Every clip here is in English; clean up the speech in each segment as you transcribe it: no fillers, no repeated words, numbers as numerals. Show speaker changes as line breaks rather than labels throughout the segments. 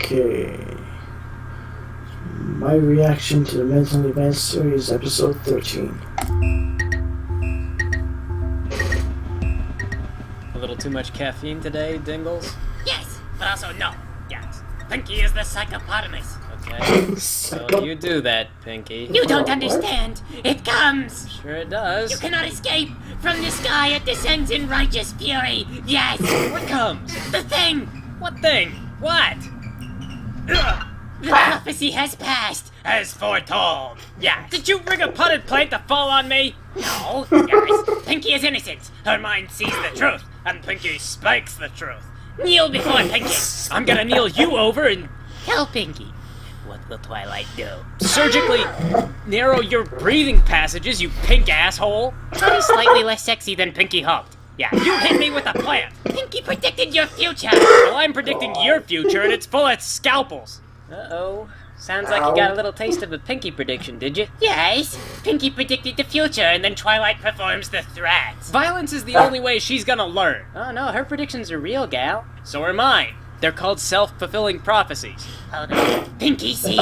Okay. My reaction to the Mental Events Series, Episode 13.
A little too much caffeine today, Dingles?
Yes, but also no. Yes. Pinky is the psychopotamus.
Okay. So you do that, Pinky.
You don't understand. It comes.
Sure it does.
You cannot escape. From the sky it descends in righteous fury. Yes.
What comes?
The thing.
What thing? What?
The prophecy has passed, as foretold. Yes.
Did you bring a potted plant to fall on me?
No. Yes. Pinky is innocent. Her mind sees the truth, and Pinky speaks the truth. Kneel before Pinky.
I'm gonna kneel you over and
Tell Pinky. What will Twilight do?
surgically narrow your breathing passages, you pink asshole.
Tony slightly less sexy than Pinky hoped. Yeah.
You hit me with a plant.
Pinky predicted your future.
Well, I'm predicting your future, and it's full of scalpels. Uh-oh. Sounds like you got a little taste of a Pinky prediction, did you?
Yes. Pinky predicted the future, and then Twilight performs the threats.
Violence is the only way she's gonna learn. Oh no, her predictions are real, gal. So are mine. They're called self-fulfilling prophecies.
Hold on. Pinky sees.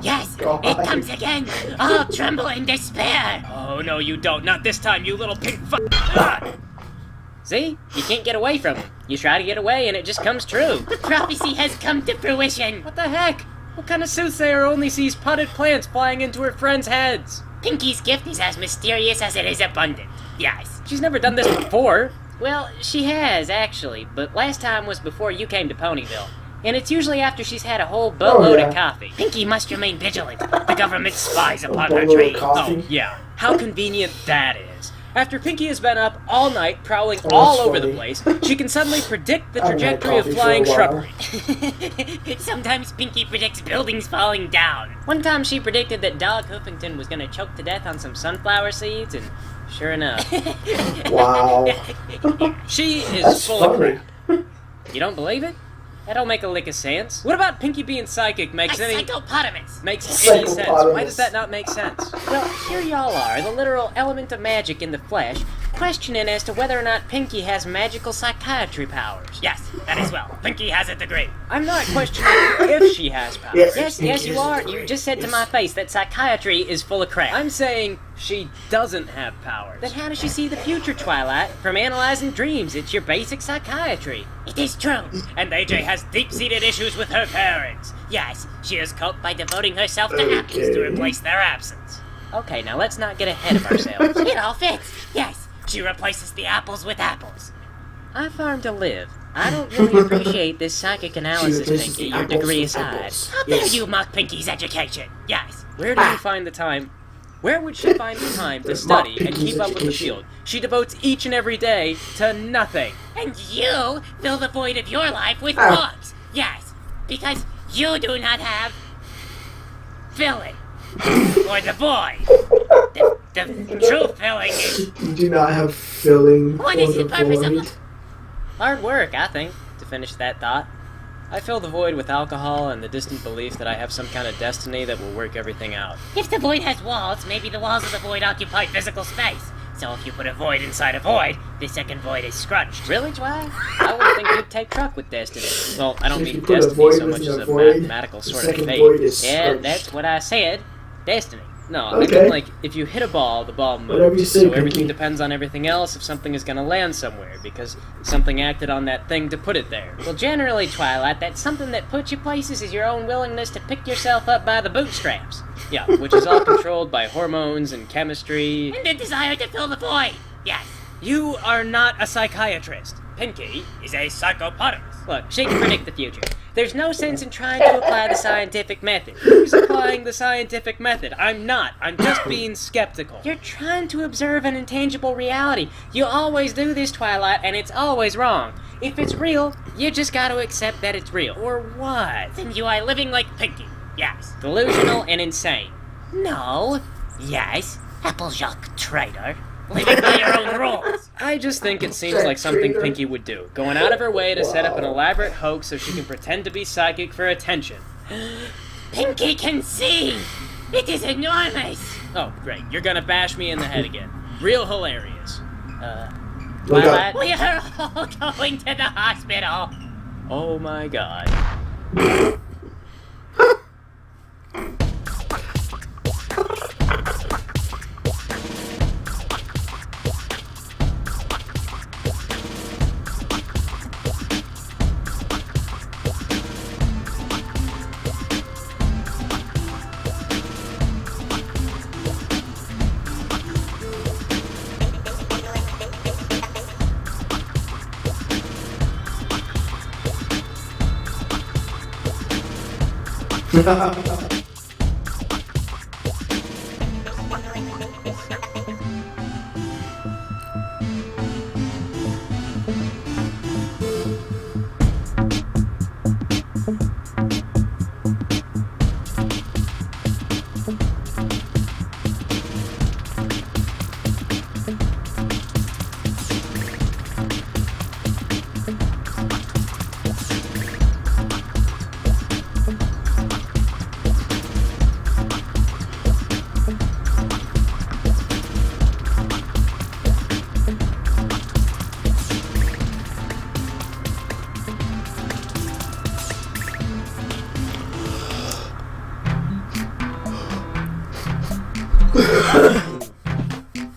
Yes, it comes again. All tremble in despair.
Oh no, you don't. Not this time, you little pink fu- See? You can't get away from him. You try to get away and it just comes true.
The prophecy has come to fruition.
What the heck? What kind of soothsayer only sees potted plants flying into her friends' heads?
Pinky's gift is as mysterious as it is abundant. Yes.
She's never done this before. Well, she has, actually, but last time was before you came to Ponyville. And it's usually after she's had a whole boatload of coffee.
Pinky must remain vigilant. The government spies upon her dreams.
Oh, yeah. How convenient that is. After Pinky has been up all night, prowling all over the place, she can suddenly predict the trajectory of flying shrubbery.
Sometimes Pinky predicts buildings falling down.
One time she predicted that Dog Hoofington was gonna choke to death on some sunflower seeds, and sure enough.
Wow.
She is
That's
full of
funny.
crap. You don't believe it? That don't make a lick of sense. What about Pinky being psychic makes
A
any
psychopotamus.
makes any sense?
Psychopotamus.
Why does that not make sense? Well, here y'all are, the literal element of magic in the flesh, questioning as to whether or not Pinky has magical psychiatry powers.
Yes, that is well. Pinky has a degree.
I'm not questioning if she has powers.
Yes,
Yes, you are.
yes,
You just said to
yes.
my face that psychiatry is full of crap. I'm saying she doesn't have powers. Then how does she see the future, Twilight? From analyzing dreams, it's your basic psychiatry.
It is true. And AJ has deep-seated issues with her parents. Yes, she has coped by devoting herself to apples to replace their absence.
Okay, now let's not get ahead of ourselves.
It all fits. Yes, she replaces the apples with apples.
I farm to live. I don't really appreciate this psychic analysis,
replaces
Pinky,
the
your
apples
degree
with
aside.
apples.
How dare
Yes.
you mock Pinky's education? Yes.
Where do you find the time? Where would she find the time to study and keep up with the field? She devotes each and every day to nothing.
And you fill the void of your life with
Ah.
books. Yes, because you do not have filling. Or the void. The true filling is...
You do not have filling
What
for
is
the
the purpose of...
void.
Hard work, I think, to finish that thought. I fill the void with alcohol and the distant belief that I have some kind of destiny that will work everything out.
If the void has walls, maybe the walls of the void occupy physical space. So if you put a void inside a void, the second void is scrunched.
Really, Twi? I would think you'd take truck with destiny. Well, I don't
If you
mean
put a
destiny
void
so much
within
as
a
a
void,
mathematical
the
sort of
second
fate.
void is
Yeah,
scrunched.
that's what I said. Destiny. No, I
Okay.
mean, like, if you hit a ball, the ball moves.
Whatever you say,
so
Pinky.
everything depends on everything else if something is going to land somewhere, because something acted on that thing to put it there. Well, generally, Twilight, that something that puts you places is your own willingness to pick yourself up by the bootstraps. Yeah, which is all controlled by hormones and chemistry.
And the desire to fill the void. Yes.
You are not a psychiatrist. Pinky
Is a psychopotamus.
Look, she can predict the future. There's no sense in trying to apply the scientific method. Who's applying the scientific method? I'm not. I'm just being skeptical. You're trying to observe an intangible reality. You always do this, Twilight, and it's always wrong. If it's real, you just gotta accept that it's real. Or what?
Then you are living like Pinky. Yes.
Delusional and insane.
No. Yes. Applejack traitor. Living by your own rules.
I just think it seems like something Pinky would do. Going out of her way to set up an elaborate hoax so she can pretend to be psychic for attention.
Pinky can see. It is enormous.
Oh, great. You're gonna bash me in the head again. Real hilarious.
Look
Twilight?
We are all going to the hospital.
Oh my god.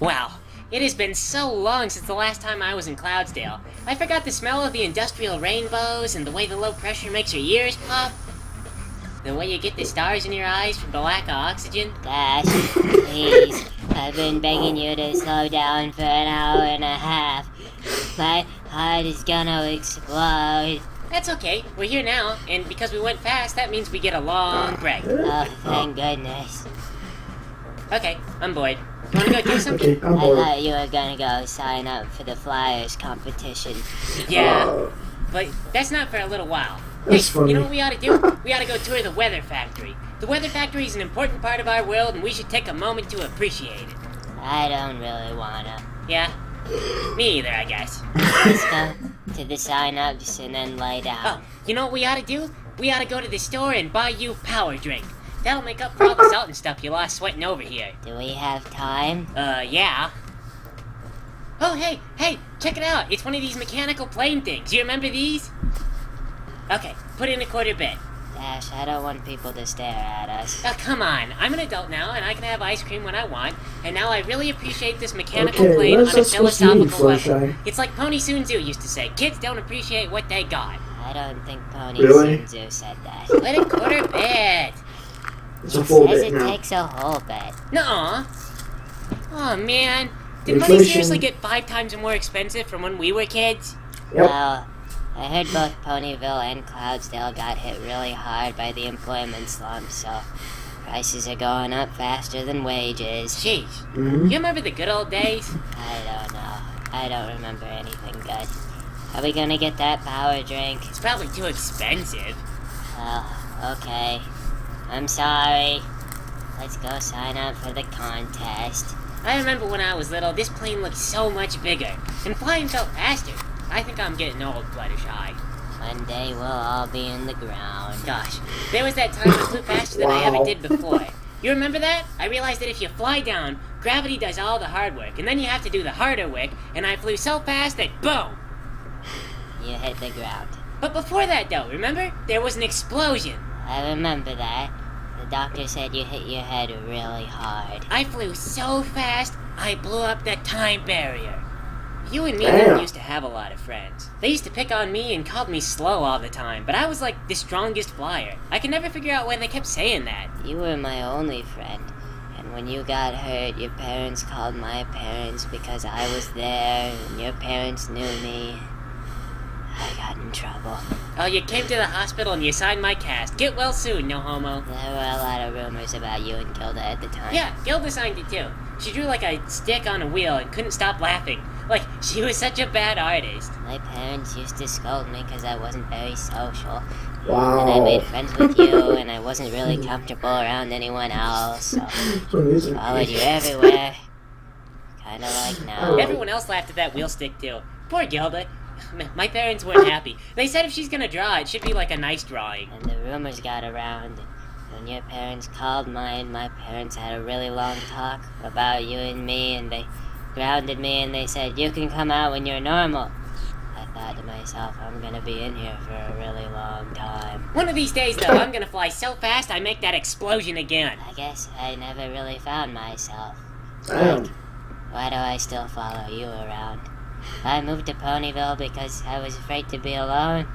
Wow, it has been so long since the last time I was in Cloudsdale. I forgot the smell of the industrial rainbows and the way the low pressure makes your ears pop. The way you get the stars in your eyes from the lack of oxygen.
Dash, please. I've been begging you to slow down for an hour and a half. My heart is gonna explode.
That's okay, we're here now, and because we went fast, that means we get a long break.
Oh, thank goodness.
Okay, I'm Boyd. You wanna go do something?
Okay, I'm
I
bored.
thought you were gonna go sign up for the Flyers competition.
Yeah, but that's not for a little while.
That's
Hey,
funny.
you know what we ought to do? We ought to go tour the weather factory. The weather factory is an important part of our world, and we should take a moment to appreciate it.
I don't really wanna.
Yeah? Me either, I guess.
Let's go to the sign-ups and then lay
Oh,
down.
you know what we ought to do? We ought to go to the store and buy you power drink. That'll make up for all the salt and stuff you lost sweating over here.
Do we have time?
Yeah. Oh, hey, check it out. It's one of these mechanical plane things. You remember these? Okay, put in a quarter bit.
Dash, I don't want people to stare at us.
Oh, come on. I'm an adult now, and I can have ice cream when I want. And now I really appreciate this mechanical
Okay,
plane
what is
on a
that supposed to mean,
philosophical level.
Fluttershy?
It's like Pony Sunzu used to say, kids don't appreciate what they got.
I don't think Pony
Really?
Sunzu said that.
Let it quarter bit.
It's a full
Says
bit
it
now.
takes a whole bit.
Nuh-uh. Oh, man. Did money
Inflation.
seriously get 5 times more expensive from when we were kids?
Yep.
Well, I heard both Ponyville and Cloudsdale got hit really hard by the employment slump, so prices are going up faster than wages.
Jeez.
Mhm.
You remember the good old days?
I don't know. I don't remember anything good. Are we gonna get that power drink?
It's probably too expensive.
Well, okay. I'm sorry. Let's go sign up for the contest.
I remember when I was little, this plane looked so much bigger, and flying felt faster. I think I'm getting old, Fluttershy.
One day we'll all be in the ground.
Gosh, there was that time I flew faster than I ever
Wow.
did before. You remember that? I realized that if you fly down, gravity does all the hard work, and then you have to do the harder work, and I flew so fast that boom!
You hit the ground.
But before that though, remember? There was an explosion.
I remember that. The doctor said you hit your head really hard.
I flew so fast, I blew up the time barrier. You and me
Damn.
never used to have a lot of friends. They used to pick on me and called me slow all the time, but I was like the strongest flyer. I could never figure out why they kept saying that.
You were my only friend. And when you got hurt, your parents called my parents because I was there, and your parents knew me. I got in trouble.
Oh, you came to the hospital and you signed my cast. Get well soon, no homo.
There were a lot of rumors about you and Gilda at the time.
Yeah, Gilda signed it too. She drew like a stick on a wheel and couldn't stop laughing. Like, she was such a bad artist.
My parents used to scold me because I wasn't very social.
Wow.
And I made friends with you, and I wasn't really comfortable around anyone else, so followed you everywhere. Kinda like now.
Everyone else laughed at that wheel stick too. Poor Gilda. My parents weren't happy. They said if she's gonna draw, it should be like a nice drawing.
And the rumors got around. When your parents called mine, my parents had a really long talk about you and me, and they grounded me and they said, you can come out when you're normal. I thought to myself, I'm gonna be in here for a really long time.
One of these days, though, I'm gonna fly so fast I make that explosion again.
I guess I never really found myself.
Damn.
Why do I still follow you around? I moved to Ponyville because I was afraid to be alone.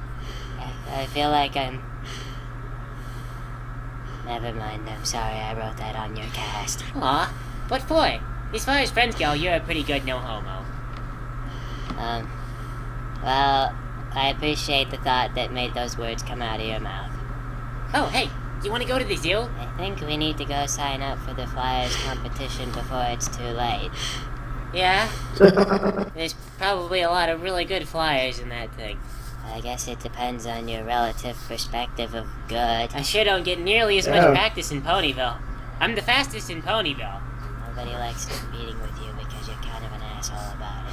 I feel like I'm... Never mind, I'm sorry I wrote that on your cast.
Aw, what for? As far as friends go, you're a pretty good no homo.
Well, I appreciate the thought that made those words come out of your mouth.
Oh, hey, Do you want to go to the zoo?
I think we need to go sign up for the Flyers competition before it's too late.
Yeah? There's probably a lot of really good flyers in that thing.
I guess it depends on your relative perspective of good.
I sure don't get nearly as much practice in Ponyville. I'm the fastest in Ponyville.
Nobody likes competing with you because you're kind of an asshole about it.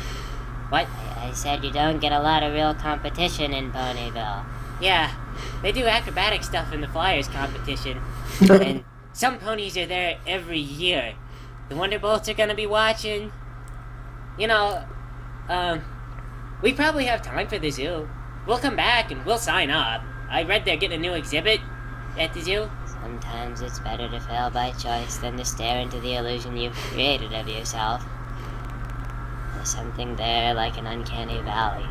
What?
I said you don't get a lot of real competition in Ponyville.
Yeah, they do acrobatic stuff in the Flyers competition. And some ponies are there every year. The Wonderbolts are gonna be watching. You know, we probably have time for the zoo. We'll come back and we'll sign up. I read they're getting a new exhibit at the zoo.
Sometimes it's better to fail by choice than to stare into the illusion you've created of yourself. There's something there like an uncanny valley.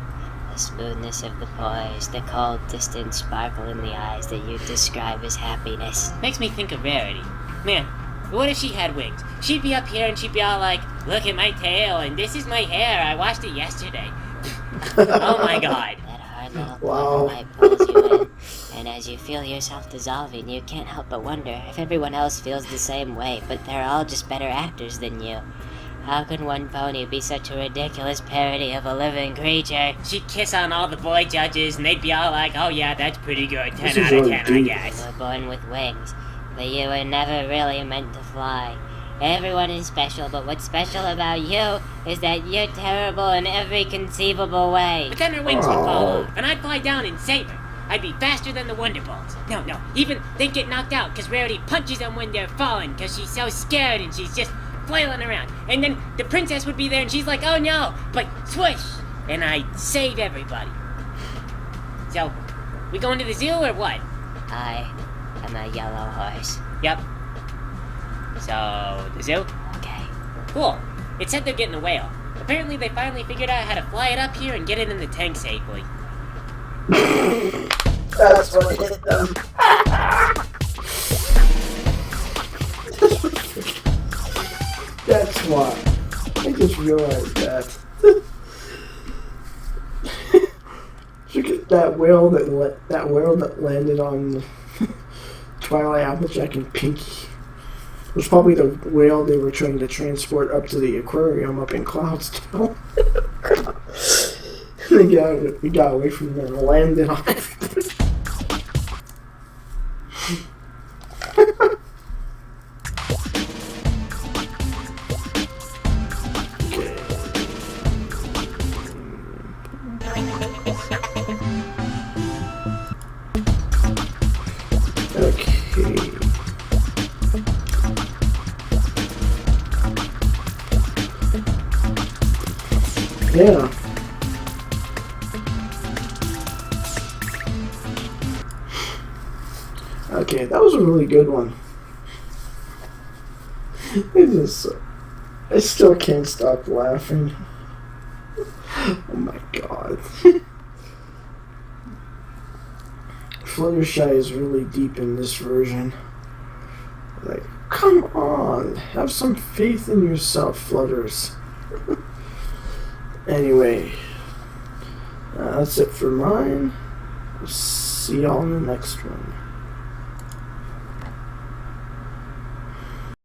The smoothness of the poise, the cold, distant sparkle in the eyes that you describe as happiness.
Makes me think of Rarity. Man, what if she had wings? She'd be up here and she'd be all like, look at my tail and this is my hair. I washed it yesterday. Oh my god.
That hard little corner light pulls you in, and as you feel yourself dissolving, you can't help but wonder if everyone else feels the same way, but they're all just better actors than you. How can one pony be such a ridiculous parody of a living creature?
She'd kiss on all the boy judges and they'd be all like, oh yeah, that's pretty good, 10
This is
out of
really
10 I
deep.
guess.
You were born with wings, but you were never really meant to fly. Everyone is special, but what's special about you is that you're terrible in every conceivable way.
But then her wings would fall off and I'd fly down and save her. I'd be faster than the Wonderbolts. No, even they'd get knocked out because Rarity punches them when they're falling because she's so scared and she's just flailing around. And then the princess would be there and she's like, oh no, but swoosh, and I'd save everybody. So, we going to the zoo or what?
I am a yellow horse.
Yep. So, the zoo?
Okay.
Cool. It said they're getting a whale. Apparently they finally figured out how to fly it up here and get it in the tank safely.
That's what hit them. That's why. I just realized that. Look at that whale that landed on Twilight, Applejack, and Pinky. It was probably the whale they were trying to transport up to the aquarium up in Cloudstown. We got away from them and landed on it. Yeah. Okay, that was a really good one. I still can't stop laughing. Oh my god. Fluttershy is really deep in this version. Like, come on, have some faith in yourself, Flutters. Anyway, that's it for mine. See y'all in the next one.